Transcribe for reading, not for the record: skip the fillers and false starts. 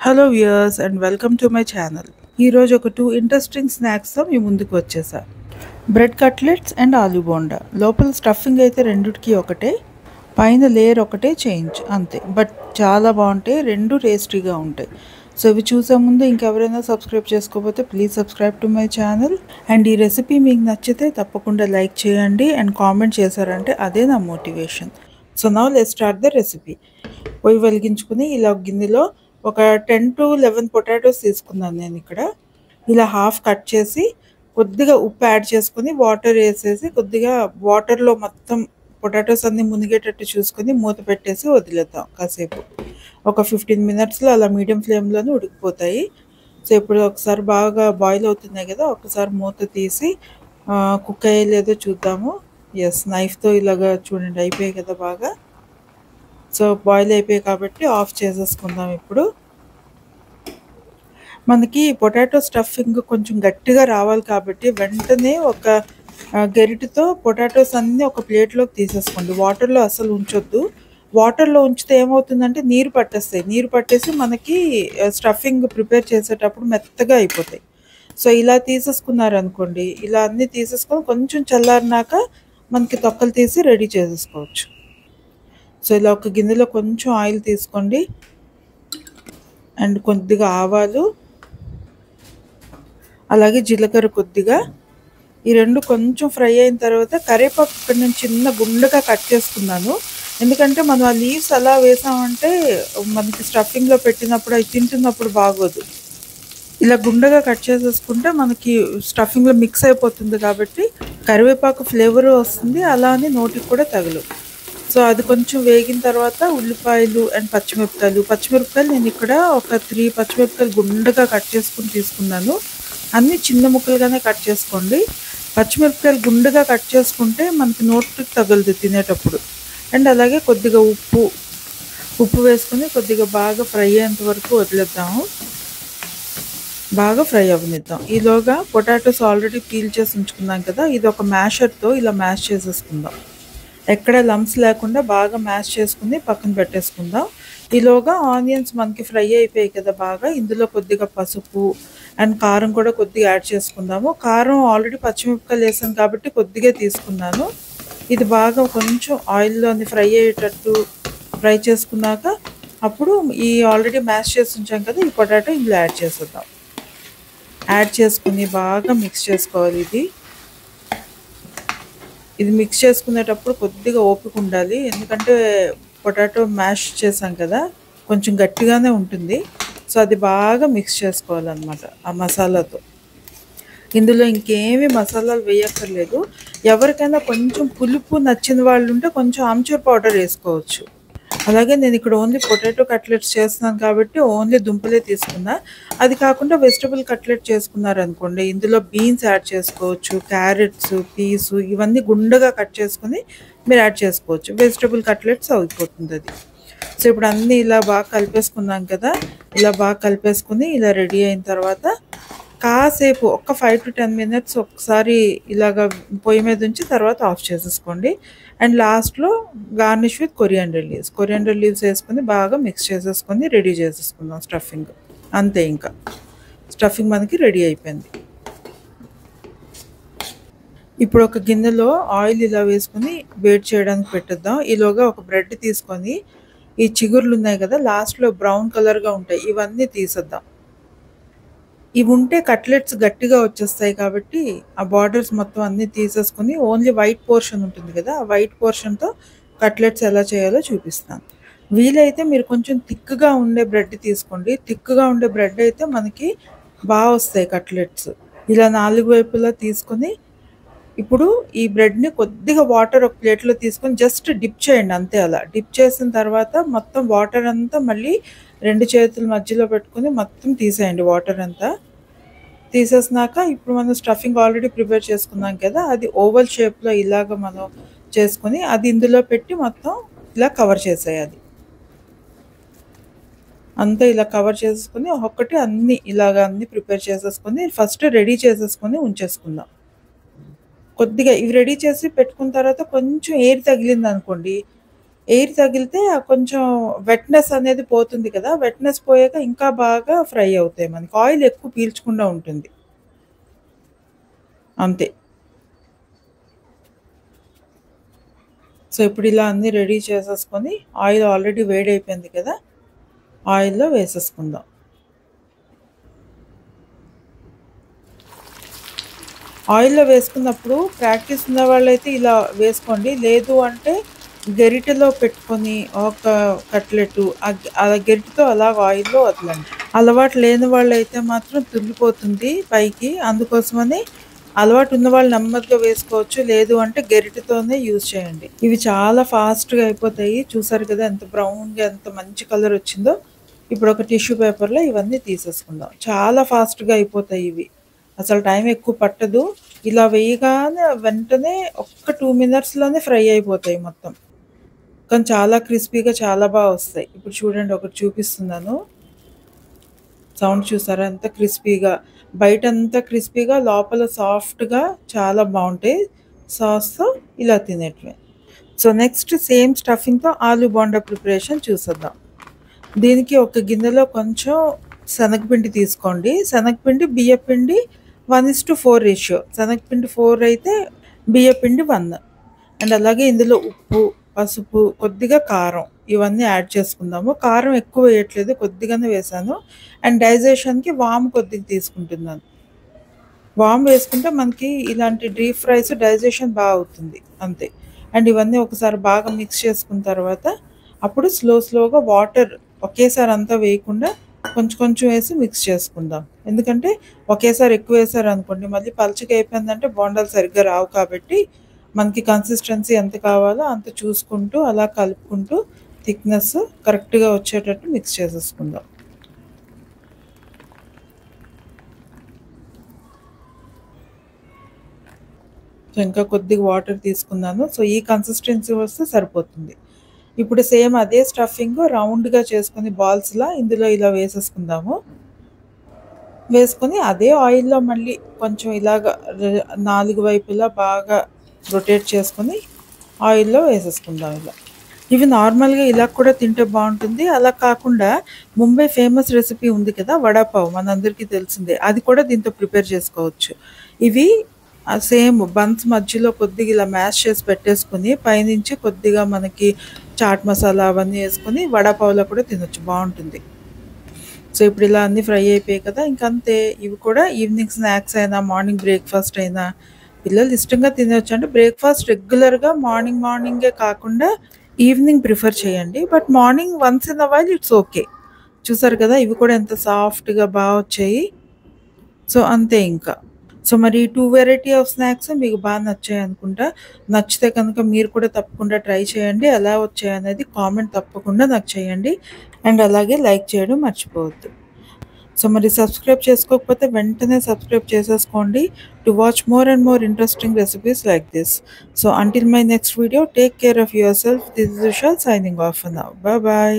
Hello viewers and welcome to my channel. ఈరోజు ఒక 2 interesting స్నాక్స్తో మీ ముందుకు వచ్చేసా. Bread cutlets and aloo bonda. లోపల స్టఫింగ్ అయితే రెండిటికి ఒకటే, పైన లేయర్ ఒకటే చేంజ్ అంతే. బట్ చాలా బాగుంటాయి, రెండు టేస్టీగా ఉంటాయి. సో ఇవి చూసే ముందు ఇంకెవరైనా సబ్స్క్రైబ్ చేసుకోకపోతే please subscribe to my channel. And ఈ రెసిపీ మీకు నచ్చితే తప్పకుండా లైక్ చేయండి అండ్ కామెంట్ చేశారంటే అదే నా motivation. So now let's start the recipe. పొయ్యి వెలిగించుకుని ఇలా గిన్నెలో ఒక 10 to 11 పొటాటోస్ తీసుకున్నాను నేను ఇక్కడ. ఇలా హాఫ్ కట్ చేసి కొద్దిగా ఉప్పు యాడ్ చేసుకుని వాటర్ వేసేసి కొద్దిగా వాటర్లో మొత్తం పొటాటోస్ అన్నీ మునిగేటట్టు చూసుకొని మూత పెట్టేసి వదిలేద్దాం కాసేపు. ఒక 15 మినిట్స్లో అలా మీడియం ఫ్లేమ్లోనే ఉడికిపోతాయి. సో ఇప్పుడు ఒకసారి బాగా బాయిల్ అవుతున్నాయి కదా, ఒకసారి మూత తీసి కుక్ అయ్యలేదో చూద్దాము. ఎస్, నైఫ్తో ఇలాగా చూడండి అయిపోయాయి కదా బాగా. సో బాయిల్ అయిపోయాయి కాబట్టి ఆఫ్ చేసేసుకుందాం. ఇప్పుడు మనకి పొటాటో స్టఫింగ్ కొంచెం గట్టిగా రావాలి కాబట్టి వెంటనే ఒక గరిటెతో పొటాటోస్ అన్నీ ఒక ప్లేట్లోకి తీసేసుకోండి. వాటర్లో అసలు ఉంచొద్దు. వాటర్లో ఉంచితే ఏమవుతుందంటే నీరు పట్టేస్తాయి. నీరు పట్టేసి మనకి స్టఫింగ్ ప్రిపేర్ చేసేటప్పుడు మెత్తగా అయిపోతాయి. సో ఇలా తీసేసుకున్నారనుకోండి, ఇలా అన్నీ తీసేసుకొని కొంచెం చల్లారినాక మనకి తొక్కలు తీసి రెడీ చేసేసుకోవచ్చు. సో ఇలా ఒక గిన్నెలో కొంచెం ఆయిల్ తీసుకోండి అండ్ కొద్దిగా ఆవాలు, అలాగే జీలకర్ర కొద్దిగా. ఈ రెండు కొంచెం ఫ్రై అయిన తర్వాత కరివేపాకు ఇక్కడ నేను చిన్న గుండగా కట్ చేసుకున్నాను. ఎందుకంటే మనం ఆ లీవ్స్ అలా వేసామంటే మనకి స్టఫింగ్లో పెట్టినప్పుడు అవి తింటున్నప్పుడు బాగోదు. ఇలా గుండగా కట్ చేసేసుకుంటే మనకి స్టఫింగ్లో మిక్స్ అయిపోతుంది కాబట్టి కరివేపాకు ఫ్లేవర్ వస్తుంది, అలా అని నోటికి కూడా తగలు. సో అది కొంచెం వేగిన తర్వాత ఉల్లిపాయలు అండ్ పచ్చిమిరపకాయలు నేను ఇక్కడ ఒక 3 పచ్చిమిరపకాయలు గుండగా కట్ చేసుకుని తీసుకున్నాను. అన్నీ చిన్న ముక్కలుగానే కట్ చేసుకోండి. పచ్చిమిరపకాయలు గుండగా కట్ చేసుకుంటే మనకి నోటికి తగలదు తినేటప్పుడు. అండ్ అలాగే కొద్దిగా ఉప్పు వేసుకుని కొద్దిగా బాగా ఫ్రై అయ్యేంత వరకు వదిలేద్దాము. బాగా ఫ్రై అవ్వనిద్దాం. ఈలోగా పొటాటోస్ ఆల్రెడీ పీల్ చేసి ఉంచుకున్నాం కదా, ఇది ఒక మ్యాషర్తో ఇలా మ్యాష్ చేసేసుకుందాం. ఎక్కడ లంప్స్ లేకుండా బాగా మ్యాష్ చేసుకుని పక్కన పెట్టేసుకుందాం. ఈలోగా ఆనియన్స్ మనకి ఫ్రై అయిపోయాయి కదా బాగా, ఇందులో కొద్దిగా పసుపు అండ్ కారం కూడా కొద్దిగా యాడ్ చేసుకుందాము. కారం ఆల్రెడీ పచ్చిమిరపకాయలు వేసాను కాబట్టి కొద్దిగా తీసుకున్నాను. ఇది బాగా కొంచెం ఆయిల్లోని ఫ్రై అయ్యేటట్టు ఫ్రై చేసుకున్నాక అప్పుడు ఈ ఆల్రెడీ మ్యాష్ చేసి ఉంచాం కదా ఈ పొటాటో ఇందులో యాడ్ చేసేద్దాం. యాడ్ చేసుకుని బాగా మిక్స్ చేసుకోవాలి. ఇది మిక్స్ చేసుకునేటప్పుడు కొద్దిగా ఓపిక ఉండాలి, ఎందుకంటే పొటాటో మ్యాష్ చేసాం కదా కొంచెం గట్టిగానే ఉంటుంది. సో అది బాగా మిక్స్ చేసుకోవాలన్నమాట ఆ మసాలాతో. ఇందులో ఇంకేమీ మసాలాలు వేయక్కర్లేదు. ఎవరికైనా కొంచెం పులుపు నచ్చిన వాళ్ళు ఉంటే కొంచెం ఆమ్చూర్ పౌడర్ వేసుకోవచ్చు. అలాగే నేను ఇక్కడ ఓన్లీ పొటాటో కట్లెట్స్ చేస్తున్నాను కాబట్టి ఓన్లీ దుంపలే తీసుకున్నా. అది కాకుండా వెజిటబుల్ కట్లెట్ చేసుకున్నారనుకోండి, ఇందులో బీన్స్ యాడ్ చేసుకోవచ్చు, క్యారెట్స్, పీస్ ఇవన్నీ గుండగా కట్ చేసుకుని మీరు యాడ్ చేసుకోవచ్చు. వెజిటబుల్ కట్లెట్స్ అయిపోతుంది అది. సో ఇప్పుడు అన్నీ ఇలా బాగా కలిపేసుకున్నాం కదా, ఇలా బాగా కలిపేసుకుని ఇలా రెడీ అయిన తర్వాత కాసేపు ఒక 5 to 10 మినిట్స్ ఒకసారి ఇలాగ పొయ్యి మీద ఉంచి తర్వాత ఆఫ్ చేసేసుకోండి. అండ్ లాస్ట్లో గార్నిష్ విత్ కొరియాండర్ లీవ్స్ వేసుకొని బాగా మిక్స్ చేసేసుకొని రెడీ చేసేసుకుందాం స్టఫింగ్. అంతే, ఇంకా స్టఫింగ్ మనకి రెడీ అయిపోయింది. ఇప్పుడు ఒక గిన్నెలో ఆయిల్ ఇలా వేసుకొని వేడి చేయడానికి పెట్టేద్దాం. ఈలోగా ఒక బ్రెడ్ తీసుకొని ఈ చిగుర్లు ఉన్నాయి కదా లాస్ట్లో బ్రౌన్ కలర్గా ఉంటాయి, ఇవన్నీ తీసేద్దాం. ఇవి ఉంటే కట్లెట్స్ గట్టిగా వచ్చేస్తాయి కాబట్టి ఆ బార్డర్స్ మొత్తం అన్నీ తీసేసుకొని ఓన్లీ వైట్ పోర్షన్ ఉంటుంది కదా, ఆ వైట్ పోర్షన్తో కట్లెట్స్ ఎలా చేయాలో చూపిస్తాను. వీలైతే మీరు కొంచెం థిక్గా ఉండే బ్రెడ్ తీసుకోండి. థిక్గా ఉండే బ్రెడ్ అయితే మనకి బాగా వస్తాయి కట్లెట్స్. ఇలా 4 వైపులా తీసుకొని ఇప్పుడు ఈ బ్రెడ్ని కొద్దిగా వాటర్ ఒక ప్లేట్లో తీసుకొని జస్ట్ డిప్ చేయండి అంతే. అలా డిప్ చేసిన తర్వాత మొత్తం వాటర్ అంతా మళ్ళీ 2 చేతుల మధ్యలో పెట్టుకొని మొత్తం తీసేయండి వాటర్ అంతా. తీసేసినాక ఇప్పుడు మనం స్టఫింగ్ ఆల్రెడీ ప్రిపేర్ చేసుకున్నాం కదా, అది ఓవల్ షేప్లో ఇలాగ మనం చేసుకొని అది ఇందులో పెట్టి మొత్తం ఇలా కవర్ చేసేయాలి. అంతా ఇలా కవర్ చేసుకొని ఒక్కొక్కటి అన్నీ ఇలాగ అన్నీ ప్రిపేర్ చేసేసుకొని ఫస్ట్ రెడీ చేసేసుకొని ఉంచేసుకుందాం. కొద్దిగా ఇవి రెడీ చేసి పెట్టుకున్న తర్వాత కొంచెం ఎయిర్ తగిలింది అనుకోండి, ఎయిర్ తగిలితే కొంచెం వెట్‌నెస్ అనేది పోతుంది కదా! వెట్‌నెస్ పోయాక ఇంకా బాగా ఫ్రై అవుతాయి మనకి. ఆయిల్ ఎక్కువ పీల్చకుండా ఉంటుంది. అంతే. సో, ఇప్పుడు ఇలా అన్నీ రెడీ చేసేసుకొని ఆయిల్ ఆల్రెడీ వేడైపోయింది కదా! ఆయిల్‌లో వేసేసుకుందాం. ఆయిల్‌లో వేసుకున్నప్పుడు ప్రాక్టీస్ ఉన్నవాళ్ళైతే ఇలా వేసుకోండి. లేదు అంటే గరిటెలో పెట్టుకొని ఒక కట్లెట్టు ఆ గరిటెతో అలాగ ఆయిల్‌లో వదలండి. అలవాటు లేని వాళ్ళైతే మాత్రం తుల్లిపోతుంది పైకి. అందుకోసమని అలవాటు ఉన్నవాళ్ళు నెమ్మదిగా వేసుకోవచ్చు. లేదు అంటే గరిటెతోనే యూజ్ చేయండి. ఇవి చాలా ఫాస్ట్‌గా అయిపోతాయి. చూసారు కదా! ఎంత బ్రౌన్‌గా ఎంత మంచి కలర్ వచ్చిందో. ఇప్పుడు ఒక టిష్యూ పేపర్‌లో ఇవన్నీ తీసేసుకుందాం. చాలా ఫాస్ట్‌గా అయిపోతాయి ఇవి. అసలు టైం ఎక్కువ పట్టదు. ఇలా వేయగానే వెంటనే ఒక్క 2 మినిట్స్‌లోనే ఫ్రై అయిపోతాయి మొత్తం. కానీ చాలా క్రిస్పీగా చాలా వస్తాయి. ఇప్పుడు చూడండి ఒకటి చూపిస్తున్నాను. సౌండ్ చూసారా ఎంత క్రిస్పీగా. బయటంతా క్రిస్పీగా లోపల సాఫ్ట్‌గా చాలా బావుంటాయి. సాస్‌తో ఇలా తినేటివే. సో, నెక్స్ట్ సేమ్ స్టఫింగ్‌తో ఆలు బోండా ప్రిపరేషన్ చూసేద్దాం. దీనికి ఒక గిన్నెలో కొంచెం శనగపిండి తీసుకోండి. శనగపిండి, బియ్యపిండి 1:4 రేషియో. శనగపిండి 4 అయితే బియ్యపిండి 1. అండ్ అలాగే ఇందులో ఉప్పు, పసుపు, కొద్దిగా కారం ఇవన్నీ యాడ్ చేసుకుందాము. కారం ఎక్కువ వేయట్లేదు. కొద్దిగానే వేశాను. అండ్ డైజెషన్‌కి వాము కొద్దిగా తీసుకుంటున్నాను. వాము వేసుకుంటే మనకి ఇలాంటి డీప్ ఫ్రైస్ డైజెషన్ అవుతుంది. అంతే. అండ్ ఇవన్నీ ఒకసారి బాగా మిక్స్ చేసుకున్న తర్వాత అప్పుడు స్లోగా వాటర్ ఒకేసారి అంతా వేయకుండా కొంచెం కొంచెం వేసి మిక్స్ చేసుకుందాం. ఎందుకంటే ఒకేసారి ఎక్కువ వేసారనుకోండి మళ్ళీ పలచగా అయిపోయిందంటే బోండాలు సరిగ్గా రావు కాబట్టి మనకి కన్సిస్టెన్సీ ఎంత కావాలో అంత చూసుకుంటూ అలా కలుపుకుంటూ థిక్‌నెస్ కరెక్ట్‌గా వచ్చేటట్టు మిక్స్ చేసేసుకుందాం. సో, ఇంకా కొద్దిగా వాటర్ తీసుకున్నాను. సో, ఈ కన్సిస్టెన్సీ వస్తే సరిపోతుంది. ఇప్పుడు సేమ్ అదే స్టఫింగ్ రౌండ్‌గా చేసుకొని బాల్స్‌లా ఇందులో ఇలా వేసేసుకుందాము. వేసుకొని అదే ఆయిల్‌లో మళ్ళీ కొంచెం ఇలాగ 4 వైపులా బాగా రొటేట్ చేసుకొని ఆయిల్‌లో వేసేసుకుందాం ఇలా. ఇవి నార్మల్‌గా ఇలా కూడా తింటే బావుంటుంది. అలా కాకుండా ముంబై ఫేమస్ రెసిపీ ఉంది కదా! వడా పావ్ మనందరికీ తెలిసిందే. అది కూడా దీంతో ప్రిపేర్ చేసుకోవచ్చు. ఇవి సేమ్ బన్స్ మధ్యలో కొద్దిగా ఇలా మ్యాష్ చేసి పెట్టేసుకొని పైనుంచి కొద్దిగా మనకి చాట్ మసాలా అవన్నీ వేసుకొని వడా పావ్‌లా కూడా తినొచ్చు బావుంటుంది. సో, ఇప్పుడు ఇలా అన్నీ ఫ్రై అయిపోయాయి కదా! ఇంకంతే. ఇవి కూడా ఈవినింగ్ స్నాక్స్ అయినా, మార్నింగ్ బ్రేక్‌ఫాస్ట్ అయినా పిల్లలు ఇష్టంగా తినొచ్చు. అంటే బ్రేక్‌ఫాస్ట్ రెగ్యులర్‌గా మార్నింగే కాకుండా ఈవినింగ్ ప్రిఫర్ చేయండి. But morning once in a while it's okay. చూసారు కదా! ఇవి కూడా ఎంత సాఫ్ట్‌గా వచ్చాయి. సో, అంతే ఇంకా. సో, మరి ఈ 2 వెరైటీ ఆఫ్ స్నాక్స్ మీకు నచ్చాయనుకుంటా. నచ్చితే కనుక మీరు కూడా తప్పకుండా ట్రై చేయండి. ఎలా వచ్చాయనేది కామెంట్ తప్పకుండా నాకు చేయండి. అండ్ అలాగే లైక్ చేయడం మర్చిపోవద్దు. సో, మరి సబ్స్క్రైబ్ చేసుకోకపోతే వెంటనే సబ్స్క్రైబ్ చేసేసుకోండి. To watch more and more interesting recipes like this. So, until my next video take care of yourself. This is Usha signing off now. By.